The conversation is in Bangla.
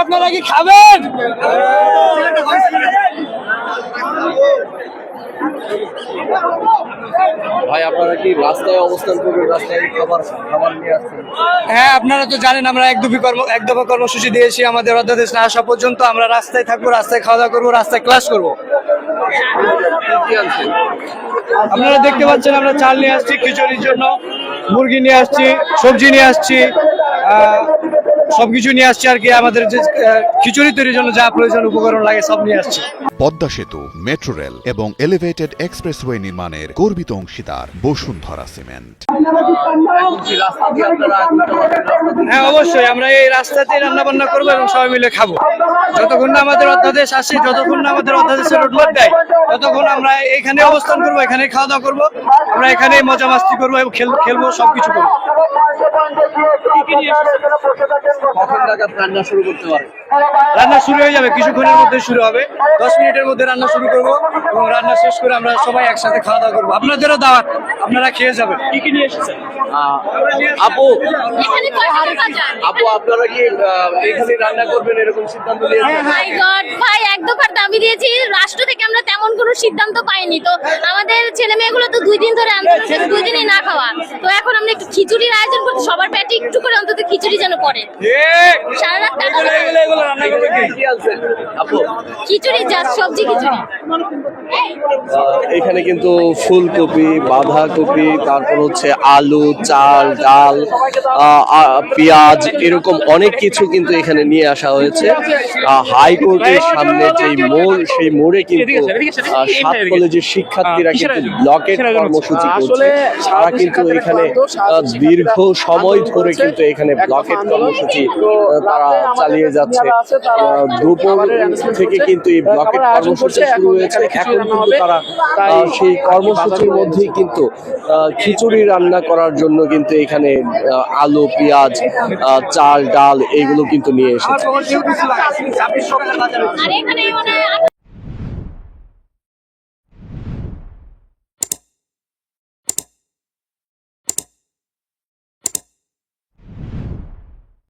আপনারা কি খাবেন? ভাই আপনারা কি রাস্তায় অবস্থান করবেন, রাস্তায় খাবার নিয়ে আসছেন? হ্যাঁ, আপনারা তো জানেন আমরা এক দফা কর্মসূচি দিয়েছি। আমাদের অধ্যাদেশ না আসা পর্যন্ত আমরা রাস্তায় থাকবো, রাস্তায় খাওয়া দাওয়া করবো, রাস্তায় ক্লাস করবো। কি আনছেন? আপনারা দেখতে পাচ্ছেন আমরা চাল নিয়ে আসছি খিচুড়ির জন্য, মুরগি নিয়ে আসছি, সবজি নিয়ে আসছি, সবকিছু নিয়ে আসছি আর কি। আমাদের যে খিচুড়ি তৈরির জন্য যা প্রয়োজন উপকরণ লাগে সব নিয়ে আসছি। পদ্মা সেতু, মেট্রো রেল এবং এলিভেটেড এক্সপ্রেসওয়ে নির্মাণের গর্বিত অংশীদার বসুন্ধরা সিমেন্ট। হ্যাঁ, অবশ্যই আমরা এই রাস্তাতেই রান্না বান্না করবো এবং সবাই মিলে খাবো। যতক্ষণ না আমাদের অধ্যাদেশ আসে, যতক্ষণ না আমাদের অধ্যাদেশের রোডম্যাপ দেয়, ততক্ষণ আমরা এখানে অবস্থান করবো, এখানে খাওয়া দাওয়া করবো, আমরা এখানেই মজা মাস্তি করবো এবং খেলবো, সবকিছু করবো। কখন নাগাদ রান্না শুরু করতে পারে? রান্না শুরু হয়ে যাবে, কিছুক্ষণের মধ্যে শুরু হবে। 10 মিনিটের মধ্যে রান্না শুরু করবো এবং রান্না শেষ করে আমরা সবাই একসাথে খাওয়া দাওয়া করবো। আপনাদেরও দাওয়াত, আপনারা খেয়ে যাবেন। কি নিয়ে এসেছেন? আপু আপনারা কি এখানে রান্না করবেন এরকম সিদ্ধান্ত নিয়েছেন? মাই গড ভাই, এক দফার দাবি দিয়েছি, রাষ্ট্র থেকে আমরা তেমন কোনো সিদ্ধান্ত পাইনি। তো আমাদের ছেলে মেয়েগুলো তো 2 দিন ধরে আন্দোলন করছে, 2 দিনই না খাওয়া। তো এখন আমরা একটু খিচুড়ির আয়োজন করছি, সবার পেটে একটু করে অন্তত খিচুড়ি যেন পড়ে। সারা রাত কি আনছেন আপু? খিচুড়ি, জাস্ট সবজি খিচুড়ি। এখানে কিন্তু ফুলকপি, বাঁধাকপি, তারপর হচ্ছে আলু, চাল, ডাল, পেঁয়াজ, এরকম অনেক কিছু কিন্তু এখানে নিয়ে আসা হয়েছে। হাইকোর্টের সামনে যে মোড়, সেই মোড়ে কিন্তু 7 কলেজের শিক্ষার্থীরা কিন্তু ব্লকেট কর্মসূচি করছে। তারা কিন্তু এখানে দীর্ঘ সময় ধরে কিন্তু এখানে ব্লকেট কর্মসূচি তারা চালিয়ে যাচ্ছে। দুপুর থেকে কিন্তু এই ব্লকেট কর্মসূচি শুরু হয়েছে। এখন কিন্তু তারা সেই কর্মসূচির মধ্যেই কিন্তু খিচুড়ি রান্না করার জন্য কিন্তু এখানে আলু, পেঁয়াজ, চাল, ডাল এগুলো কিন্তু নিয়ে এসেছে। আর এখানে